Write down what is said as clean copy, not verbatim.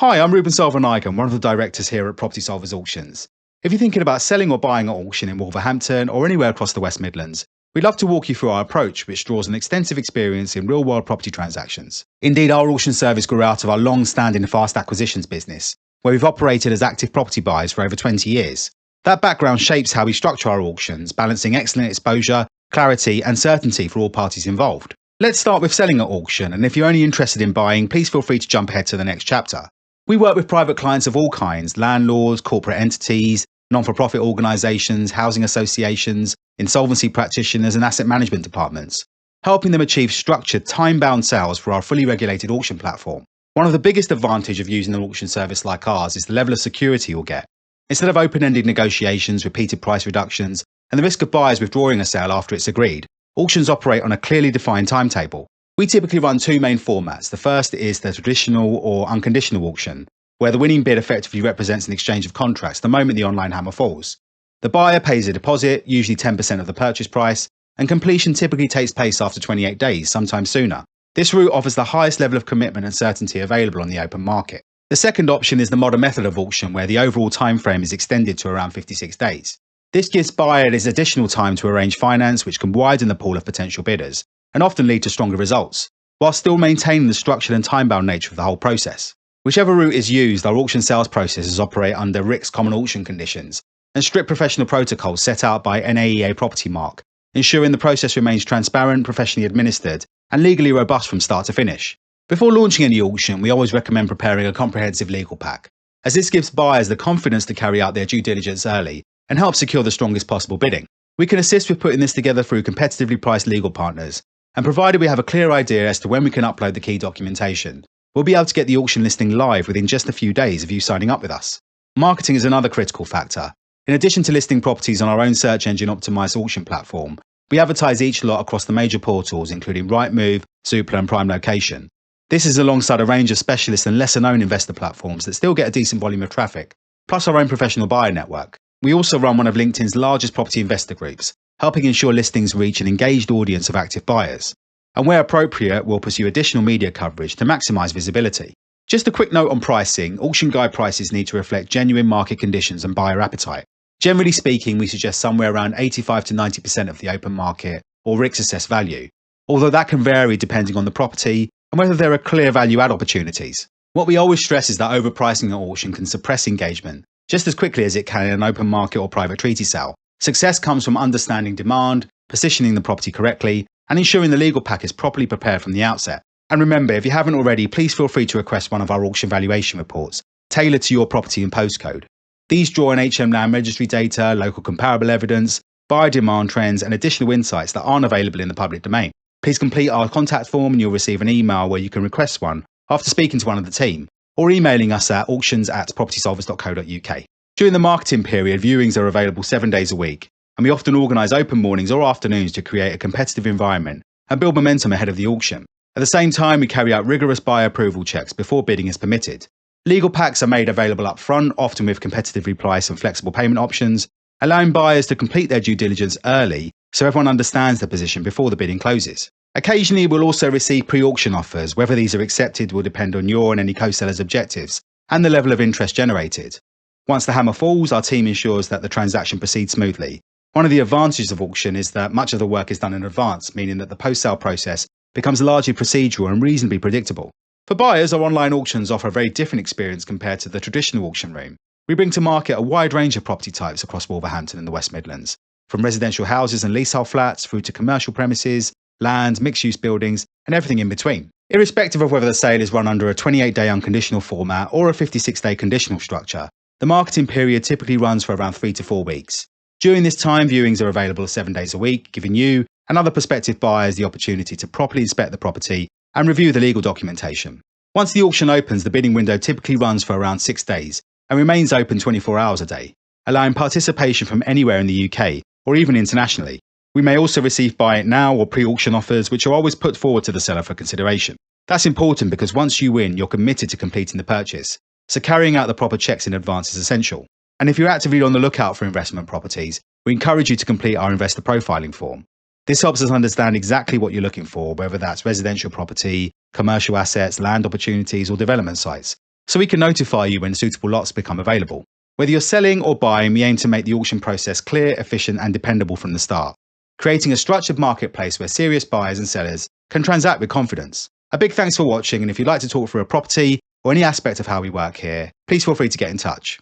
Hi, I'm Ruban Selvanayagam, one of the directors here at Property Solvers Auctions. If you're thinking about selling or buying at auction in Wolverhampton or anywhere across the West Midlands, we'd love to walk you through our approach, which draws an extensive experience in real-world property transactions. Indeed, our auction service grew out of our long-standing fast acquisitions business, where we've operated as active property buyers for over 20 years. That background shapes how we structure our auctions, balancing excellent exposure, clarity, and certainty for all parties involved. Let's start with selling at auction, and if you're only interested in buying, please feel free to jump ahead to the next chapter. We work with private clients of all kinds: landlords, corporate entities, non-for-profit organisations, housing associations, insolvency practitioners and asset management departments, helping them achieve structured, time-bound sales for our fully regulated auction platform. One of the biggest advantages of using an auction service like ours is the level of security you'll get. Instead of open-ended negotiations, repeated price reductions, and the risk of buyers withdrawing a sale after it's agreed, auctions operate on a clearly defined timetable. We typically run two main formats. The first is the traditional or unconditional auction, where the winning bid effectively represents an exchange of contracts the moment the online hammer falls. The buyer pays a deposit, usually 10% of the purchase price, and completion typically takes place after 28 days, sometimes sooner. This route offers the highest level of commitment and certainty available on the open market. The second option is the modern method of auction, where the overall timeframe is extended to around 56 days. This gives buyers additional time to arrange finance, which can widen the pool of potential bidders and often lead to stronger results, while still maintaining the structured and time-bound nature of the whole process. Whichever route is used, our auction sales processes operate under RICS common auction conditions and strict professional protocols set out by NAEA Property Mark, ensuring the process remains transparent, professionally administered, and legally robust from start to finish. Before launching any auction, we always recommend preparing a comprehensive legal pack, as this gives buyers the confidence to carry out their due diligence early and help secure the strongest possible bidding. We can assist with putting this together through competitively priced legal partners, and provided we have a clear idea as to when we can upload the key documentation, we'll be able to get the auction listing live within just a few days of you signing up with us. Marketing is another critical factor. In addition to listing properties on our own search engine optimized auction platform, we advertise each lot across the major portals including Rightmove, Zoopla and Prime Location. This is alongside a range of specialist and lesser known investor platforms that still get a decent volume of traffic, plus our own professional buyer network. We also run one of LinkedIn's largest property investor groups, helping ensure listings reach an engaged audience of active buyers. And where appropriate, we'll pursue additional media coverage to maximise visibility. Just a quick note on pricing: auction guide prices need to reflect genuine market conditions and buyer appetite. Generally speaking, we suggest somewhere around 85 to 90% of the open market or RICS assessed value, although that can vary depending on the property and whether there are clear value add opportunities. What we always stress is that overpricing at auction can suppress engagement just as quickly as it can in an open market or private treaty sale. Success comes from understanding demand, positioning the property correctly, and ensuring the legal pack is properly prepared from the outset. And remember, if you haven't already, please feel free to request one of our auction valuation reports, tailored to your property and postcode. These draw on HM Land Registry data, local comparable evidence, buyer demand trends, and additional insights that aren't available in the public domain. Please complete our contact form and you'll receive an email where you can request one after speaking to one of the team, or emailing us at auctions@propertysolvers.co.uk. During the marketing period, viewings are available 7 days a week, and we often organise open mornings or afternoons to create a competitive environment and build momentum ahead of the auction. At the same time, we carry out rigorous buyer approval checks before bidding is permitted. Legal packs are made available up front, often with competitively priced and flexible payment options, allowing buyers to complete their due diligence early so everyone understands their position before the bidding closes. Occasionally, we'll also receive pre-auction offers. Whether these are accepted will depend on your and any co-seller's objectives and the level of interest generated. Once the hammer falls, our team ensures that the transaction proceeds smoothly. One of the advantages of auction is that much of the work is done in advance, meaning that the post-sale process becomes largely procedural and reasonably predictable. For buyers, our online auctions offer a very different experience compared to the traditional auction room. We bring to market a wide range of property types across Wolverhampton and the West Midlands, from residential houses and leasehold flats through to commercial premises, land, mixed-use buildings, and everything in between. Irrespective of whether the sale is run under a 28-day unconditional format or a 56-day conditional structure, the marketing period typically runs for around 3 to 4 weeks. During this time, viewings are available 7 days a week, giving you and other prospective buyers the opportunity to properly inspect the property and review the legal documentation. Once the auction opens, the bidding window typically runs for around 6 days and remains open 24 hours a day, allowing participation from anywhere in the UK or even internationally. We may also receive buy it now or pre-auction offers, which are always put forward to the seller for consideration. That's important because once you win, you're committed to completing the purchase, so carrying out the proper checks in advance is essential. And if you're actively on the lookout for investment properties, we encourage you to complete our investor profiling form. This helps us understand exactly what you're looking for, whether that's residential property, commercial assets, land opportunities, or development sites. so we can notify you when suitable lots become available. Whether you're selling or buying, we aim to make the auction process clear, efficient, and dependable from the start, creating a structured marketplace where serious buyers and sellers can transact with confidence. A big thanks for watching, and if you'd like to talk through a property or any aspect of how we work here, please feel free to get in touch.